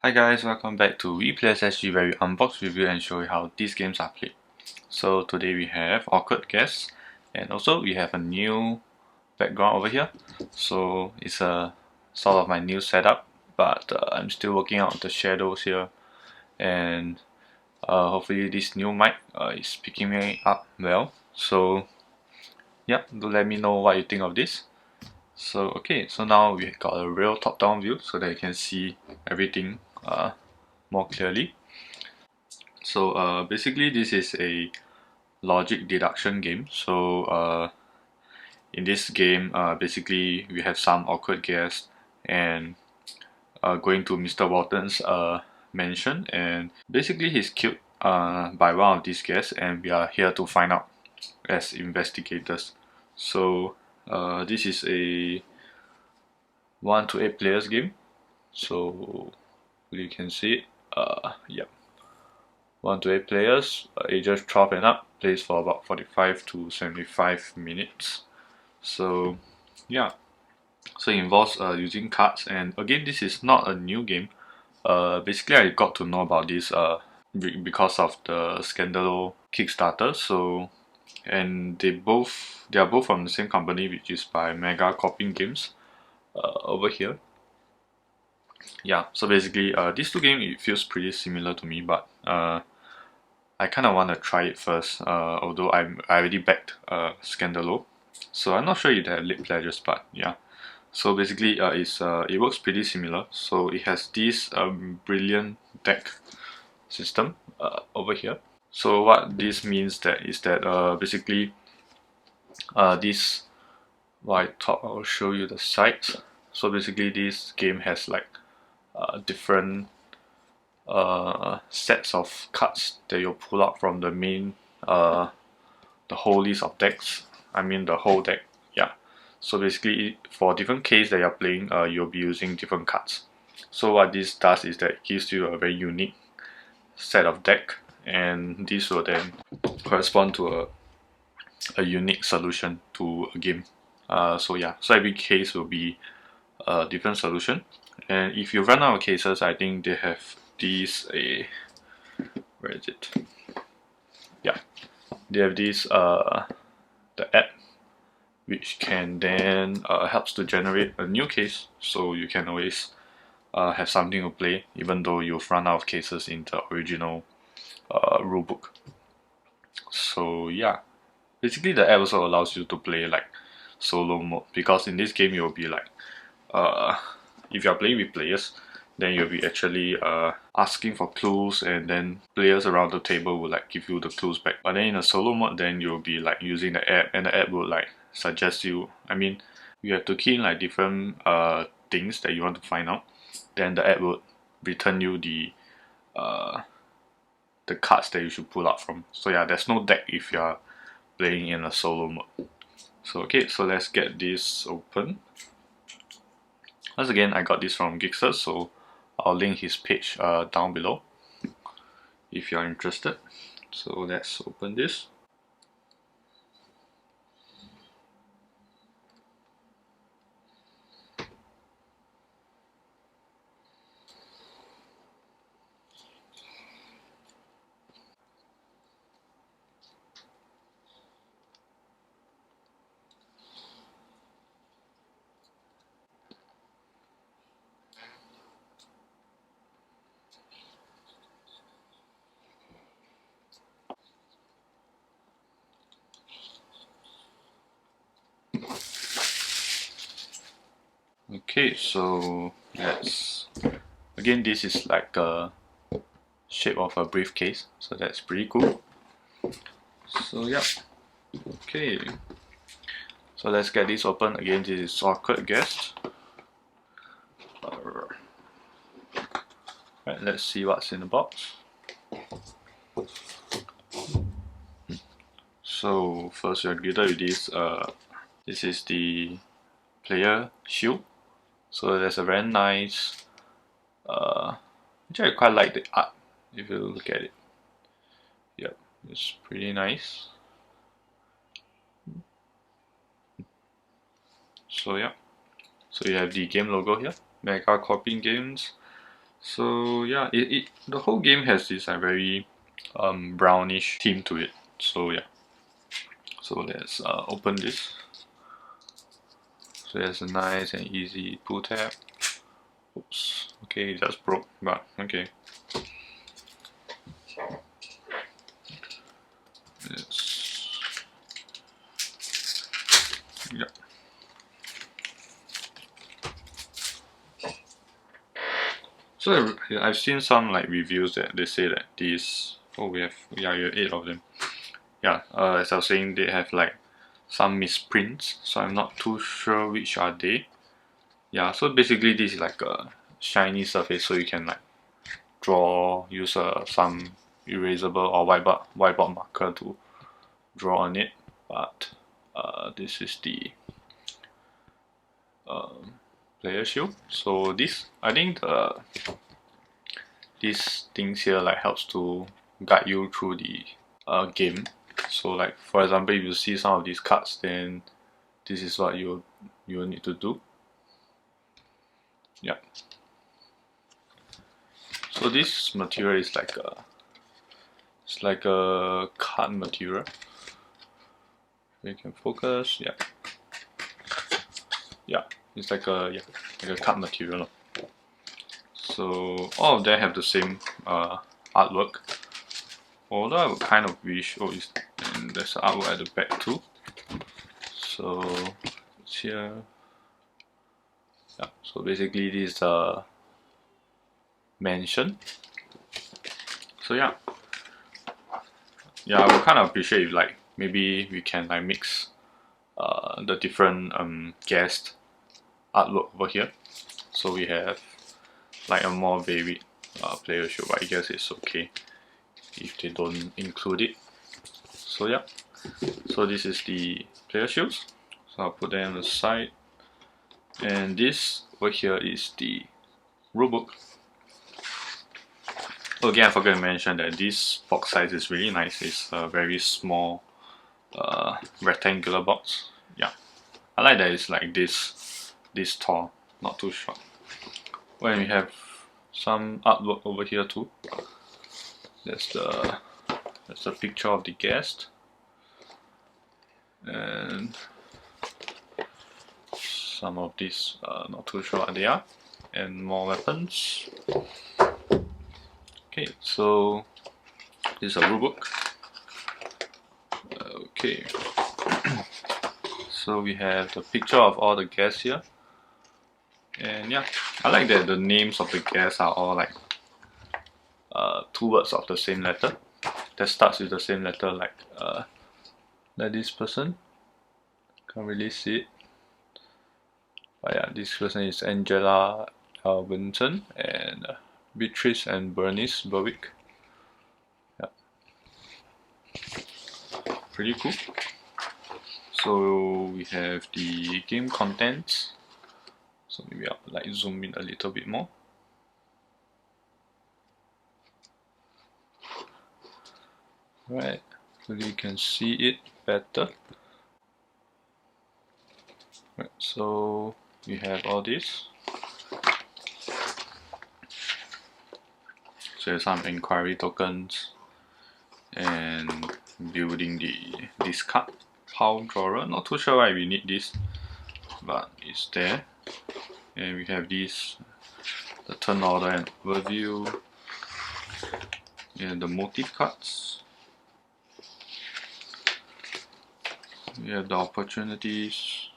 Hi guys, welcome back to WePlayersSG, where we unbox, review and show you how these games are played. So today we have Awkward Guess, and also we have a new background over here. So it's a sort of my new setup, but I'm still working out the shadows here, and hopefully this new mic is picking me up well. So yeah, do let me know what you think of this. So okay, so now we got a real top-down view so that you can see everything more clearly. So basically this is a logic deduction game. So in this game basically we have some awkward guests and going to Mr. Walton's mansion, and basically he's killed by one of these guests, and we are here to find out as investigators. So this is a 1 to 8 players game. So you can see it. Yeah. 1 to 8 players, ages 12 and up, plays for about 45 to 75 minutes. So yeah, so it involves using cards, and again this is not a new game. Basically I got to know about this because of the Scandalo Kickstarter. So and they are both from the same company, which is by Megacorpin Games over here. Yeah, so basically these two games, it feels pretty similar to me, but I kind of want to try it first, although I already backed Scandalo, so I'm not sure if they have lit pledges, but yeah. So basically, it works pretty similar. So it has this brilliant deck system over here. So what this means is that basically this, well, I thought I'll show you the sites. So basically this game has like different sets of cards that you'll pull out from the main the whole list of decks. I mean the whole deck. Yeah. So basically, for different case that you're playing, you'll be using different cards. So what this does is that it gives you a very unique set of deck, and this will then correspond to a unique solution to a game. So yeah, so every case will be a different solution. And if you run out of cases, I think they have these where is it? Yeah, they have this the app, which can then helps to generate a new case, so you can always have something to play even though you've run out of cases in the original rulebook. So yeah, basically the app also allows you to play like solo mode, because in this game you'll be like uh, if you're playing with players, then you'll be actually asking for clues, and then players around the table will like give you the clues back. But then in a solo mode, then you'll be like using the app, and the app will like suggest you, I mean, you have to key in like different things that you want to find out. Then the app will return you uh, the cards that you should pull out from. So yeah, there's no deck if you're playing in a solo mode. So okay, so let's get this open. Once again, I got this from Geekster, so I'll link his page down below if you're interested. So let's open this. Okay, so let's, again, this is like a shape of a briefcase, so that's pretty cool. So yeah, okay, so let's get this open. Again, this is Awkward Guest. Right, let's see what's in the box. So first you're greeted with this, this is the player shield. So there's a very nice, actually I quite like the art if you look at it. Yep, it's pretty nice. So yeah, so you have the game logo here, Megacorpin Games. So yeah, the whole game has this like very brownish theme to it. So yeah, so let's open this. So there's a nice and easy pull tab. Oops, okay, it just broke, but okay. Yes. Yeah. So I've seen some like reviews that they say that these, oh we have 8 of them. Yeah, as I was saying, they have like some misprints, so I'm not too sure which are they. Yeah, so basically this is like a shiny surface, so you can like use some erasable or whiteboard marker to draw on it. But this is the player shield. So this, I think these things here like helps to guide you through the game. So like for example, if you see some of these cards, then this is what you will need to do. Yeah. So this material is like a card material. We can focus. Yeah. Yeah. It's like a card material. So all of them have the same artwork. Although I would kind of wish, and there's an artwork at the back too. So it's here. Yeah. So basically this is a mansion. So yeah. Yeah, I would kind of appreciate if like maybe we can like mix the different guest artwork over here. So we have like a more varied player show, but I guess it's okay if they don't include it. So yeah, so this is the player shields. So I'll put them on the side, and this over here is the rulebook. Again, I forgot to mention that this box size is really nice. It's a very small rectangular box. Yeah, I like that it's like this tall, not too short. When we have some artwork over here too. That's the picture of the guest, and some of these not too sure what they are, and more weapons. Okay, so this is a rulebook. Okay, so we have the picture of all the guests here, and yeah, I like that the names of the guests are all like 2 words of the same letter that starts with the same letter, like this person. Can't really see it, but yeah, this person is Angela Alvinson and Beatrice and Bernice Berwick. Yeah, pretty cool. So we have the game contents. So maybe I'll like zoom in a little bit more. Right, so you can see it better. Right, so we have all this. So there's some inquiry tokens and building this card pile drawer. Not too sure why we need this, but it's there. And we have this, the turn order and overview, and the motif cards. We have the opportunities,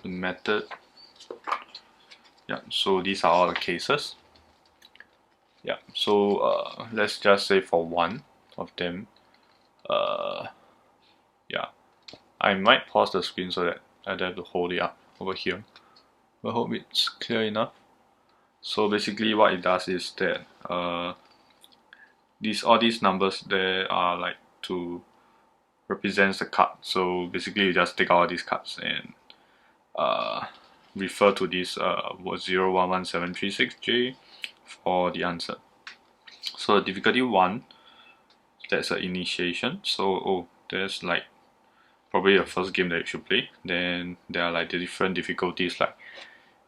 the method. Yeah, so these are all the cases. Yeah, so let's just say for one of them, yeah, I might pause the screen so that I don't have to hold it up over here. I hope it's clear enough. So basically what it does is that all these numbers there are like to represents the card. So basically you just take all these cards and refer to this 011736J for the answer. So difficulty 1, that's an initiation. So there's like probably a first game that you should play. Then there are like the different difficulties, like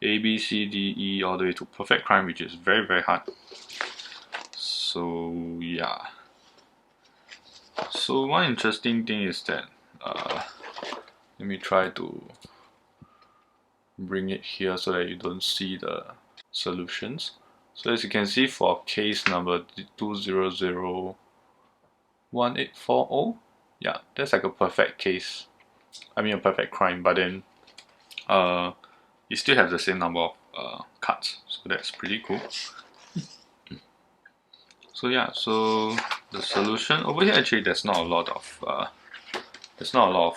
A, B, C, D, E all the way to perfect crime, which is very, very hard. So yeah. So one interesting thing is that let me try to bring it here so that you don't see the solutions. So as you can see, for case number 2001840, yeah, that's like a perfect case. I mean a perfect crime, but then you still have the same number of cards, so that's pretty cool. So yeah, so the solution over here, actually there's not a lot of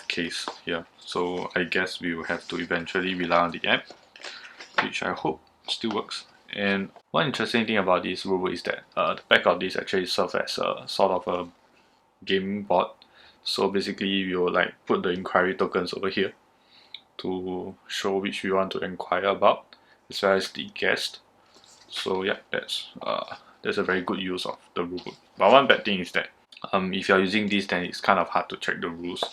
case here, so I guess we will have to eventually rely on the app, which I hope still works. And one interesting thing about this rulebook is that the back of this actually serves as a sort of a gaming board. So basically we will like put the inquiry tokens over here to show which we want to inquire about, as well as the guest. So yeah, that's a very good use of the rulebook. But one bad thing is that if you're using this, then it's kind of hard to check the rules.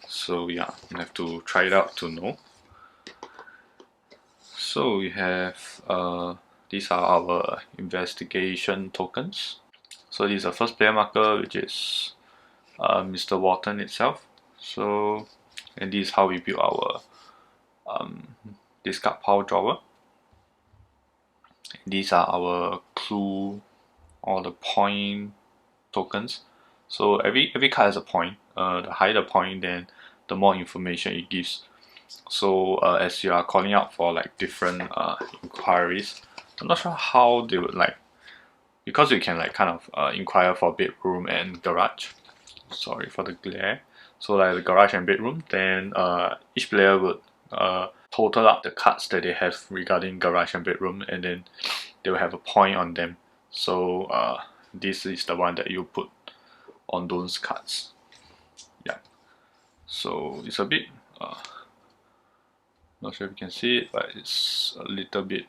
So yeah, you have to try it out to know. So we have these are our investigation tokens. So this is the first player marker, which is Mr. Wharton itself. So, and this is how we build our discard pile drawer. These are our clue or the point tokens. So every card has a point. The higher the point, then the more information it gives. So as you are calling out for like different inquiries, I'm not sure how they would like, because you can like kind of inquire for bedroom and garage. Sorry for the glare. So like the garage and bedroom, then each player would total up the cards that they have regarding garage and bedroom, and then they will have a point on them. So this is the one that you put on those cards. Yeah. So it's a bit not sure if you can see it, but it's a little bit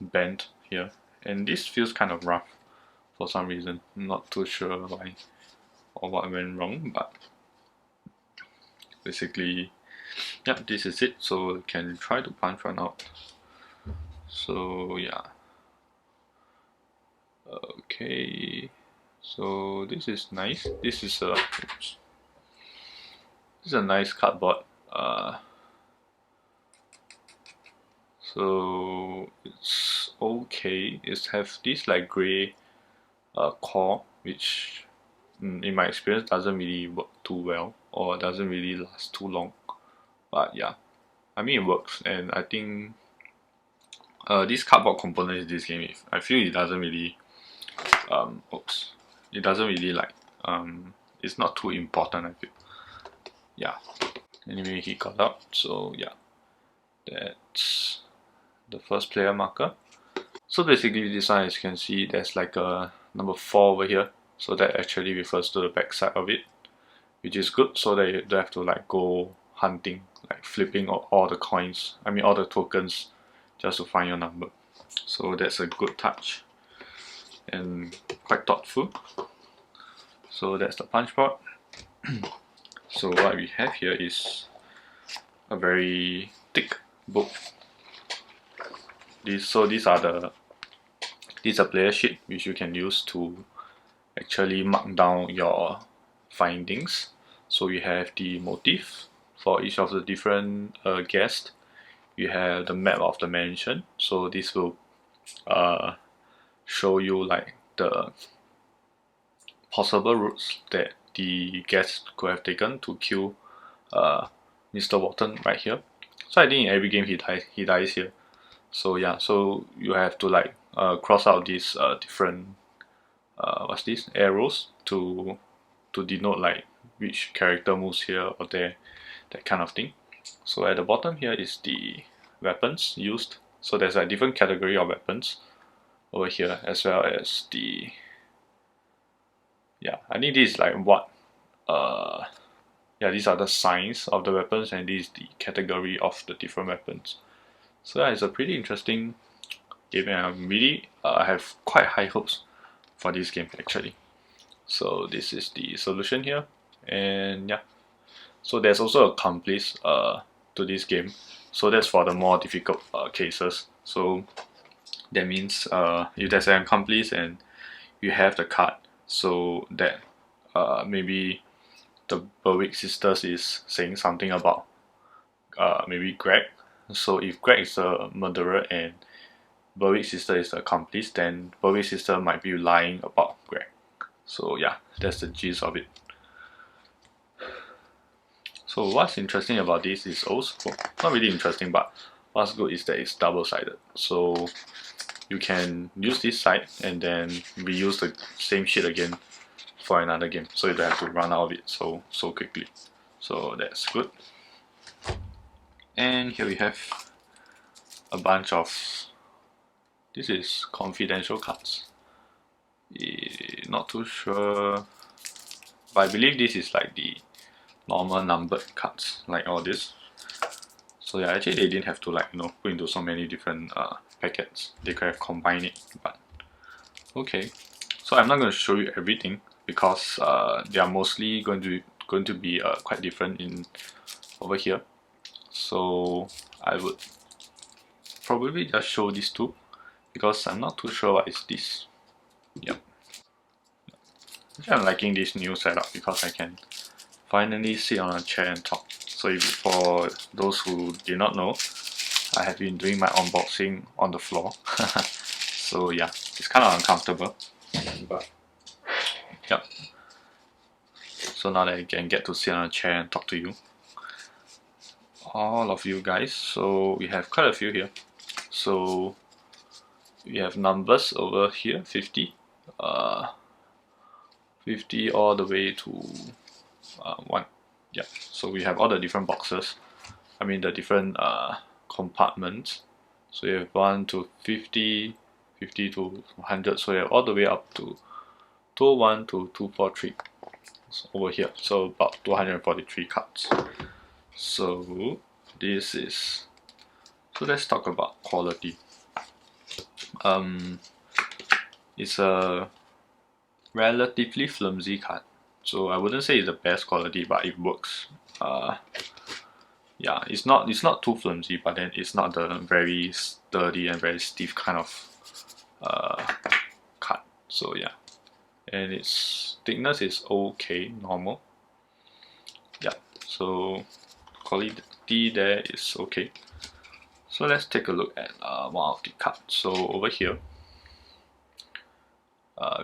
bent here, and this feels kind of rough for some reason. I'm not too sure why or what went wrong, but basically, yeah, this is it. So you can try to punch one out. So yeah, okay. So this is nice. This is a nice cardboard. So it's okay. It have this like grey core, which in my experience doesn't really work too well, or doesn't really last too long. But yeah, I mean it works, and I think this cardboard component in this game, I feel it doesn't really it doesn't really like it's not too important, I feel. Yeah. Anyway, he got out, so yeah, that's the first player marker. So basically this one, as you can see, there's like a number 4 over here, so that actually refers to the back side of it, which is good, so that you don't have to like go hunting, like flipping all the coins, I mean all the tokens, just to find your number. So that's a good touch and quite thoughtful. So that's the punchboard. So what we have here is a very thick book. These are player sheet which you can use to actually mark down your findings. So we have the motif for each of the different guests. You have the map of the mansion. So this will show you like the possible routes that the guests could have taken to kill Mr. Wharton right here. So I think in every game he dies here. So yeah, so you have to like cross out these different what's this, arrows to denote like which character moves here or there, that kind of thing. So at the bottom here is the weapons used. So there's a different category of weapons over here, as well as the, yeah, I think this is like what yeah, these are the signs of the weapons, and this is the category of the different weapons. So yeah, it's a pretty interesting game, and I'm really I have quite high hopes for this game actually. So this is the solution here, and yeah, so there's also a accomplice to this game. So that's for the more difficult cases. So that means if there's an accomplice and you have the card, so that maybe the Berwick sisters is saying something about maybe Greg. So if Greg is a murderer and Berwick's sister is the accomplice, then Berwick's sister might be lying about Greg. So yeah, that's the gist of it. So what's interesting about this is also, not really interesting, but what's good is that it's double-sided. So you can use this side and then reuse the same shit again for another game. So you don't have to run out of it so quickly. So that's good. And here we have a bunch of, this is confidential cards. Not too sure, but I believe this is like the normal numbered cards, like all this. So yeah, actually they didn't have to like put into so many different packets. They could have combined it, but okay. So I'm not going to show you everything because they are mostly going to be quite different in over here. So I would probably just show these two because I'm not too sure what is this. Yep. I'm liking this new setup because I can finally sit on a chair and talk. So if, for those who did not know, I have been doing my unboxing on the floor. So yeah, it's kind of uncomfortable, but yep. So now that I can get to sit on a chair and talk to you, all of you guys. So we have quite a few here. So we have numbers over here, 50, 50 all the way to 1. Yeah, so we have all the different boxes. I mean the different compartments. So you have 1 to 50, 50 to 100. So you have all the way up to 201 to 243 over here. So about 243 cards. So this is. So let's talk about quality. It's a relatively flimsy card. So I wouldn't say it's the best quality, but it works. Yeah, it's not too flimsy, but then it's not the very sturdy and very stiff kind of card. So yeah, and its thickness is okay, normal. Yeah, so quality there is okay. So let's take a look at one of the cards. So over here,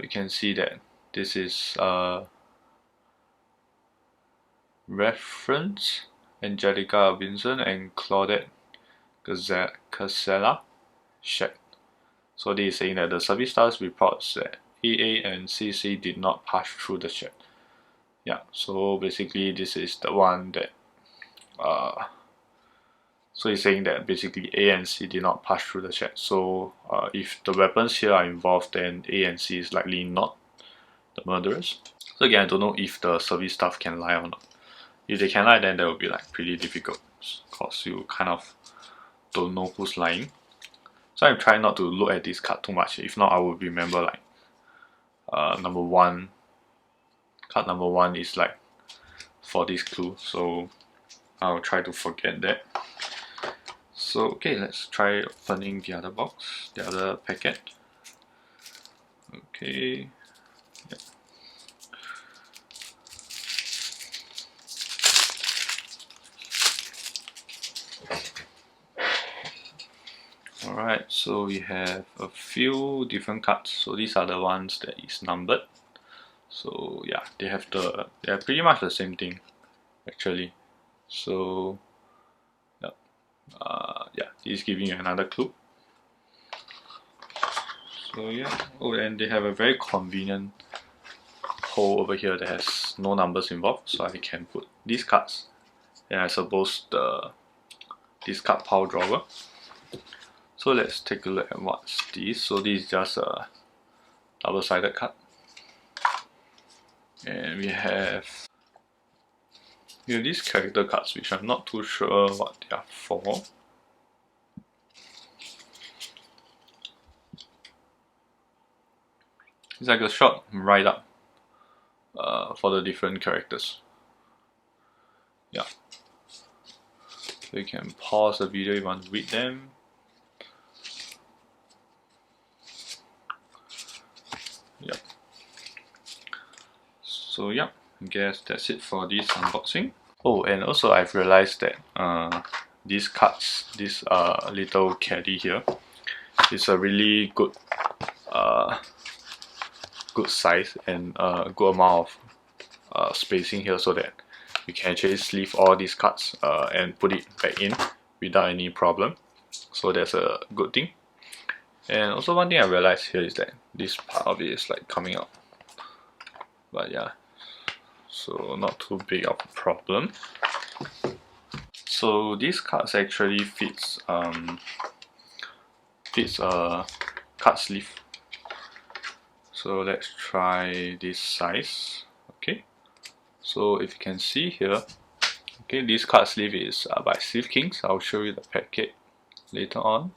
we can see that this is reference Angelica Vincent and Claudette Casella Shed. So they are saying that the service staff reports that AA and CC did not pass through the shed. Yeah, so basically this is the one that so he's saying that basically A and C did not pass through the shed. So if the weapons here are involved, then A and C is likely not the murderers. So again, I don't know if the service staff can lie or not. If they can lie, then that will be like pretty difficult because you kind of don't know who's lying. So I'm trying not to look at this card too much. If not, I would remember like number 1. Card number 1 is like for this clue. So I'll try to forget that. So okay, let's try opening the other box, the other packet. Okay. Yeah. Alright, so we have a few different cards. So these are the ones that is numbered. So yeah, they are pretty much the same thing actually. So yeah, this is giving you another clue. So yeah, oh, and they have a very convenient hole over here that has no numbers involved, so I can put these cards. And I suppose this card pile drawer. So let's take a look at what's this. So this is just a double-sided card, and we have these character cards, which I'm not too sure what they are for. It's like a short write-up for the different characters. Yeah. So you can pause the video if you want to read them. Yep. So yeah, I guess that's it for this unboxing. Oh, and also I've realized that these cards, this little caddy here, is a really good size and good amount of spacing here, so that you can actually sleeve all these cards and put it back in without any problem. So that's a good thing. And also one thing I realized here is that this part of it is like coming out. But yeah, so not too big of a problem. So these cards actually fits a card sleeve. So let's try this size. Okay, so if you can see here, okay, this card sleeve is by Sleeve Kings. I'll show you the packet later on.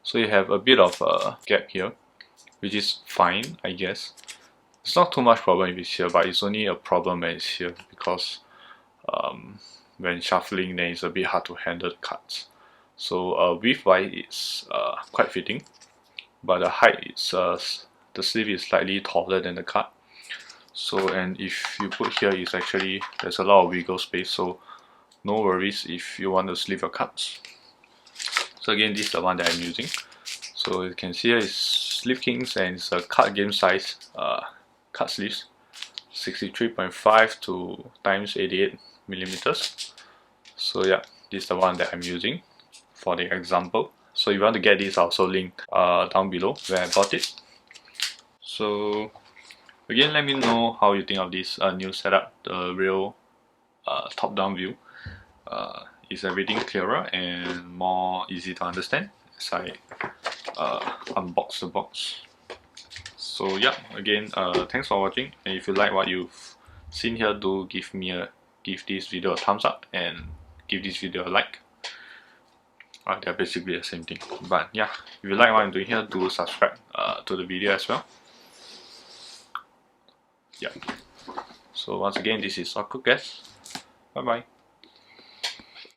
So you have a bit of a gap here, which is fine, I guess. It's not too much problem if it's here, but it's only a problem when it's here, because when shuffling, then it's a bit hard to handle the cards. So width-wise, it's quite fitting, but the height is the sleeve is slightly taller than the card. So, and if you put here, it's actually, there's a lot of wiggle space, so no worries if you want to sleeve your cards. So again, this is the one that I'm using. So you can see here is Sleeve Kings, and it's a card game size card sleeves, 63.5 to times 88 millimeters. So yeah, this is the one that I'm using for the example. So if you want to get this, I'll also link down below where I bought it. So again, let me know how you think of this new setup, the real top-down view. Is everything clearer and more easy to understand as I unbox the box? So yeah, again, thanks for watching, and if you like what you've seen here, do give this video a thumbs up and give this video a like. They're basically the same thing, but yeah, if you like what I'm doing here, do subscribe to the video as well. Yeah. So once again, this is Awkward Guest. Bye bye.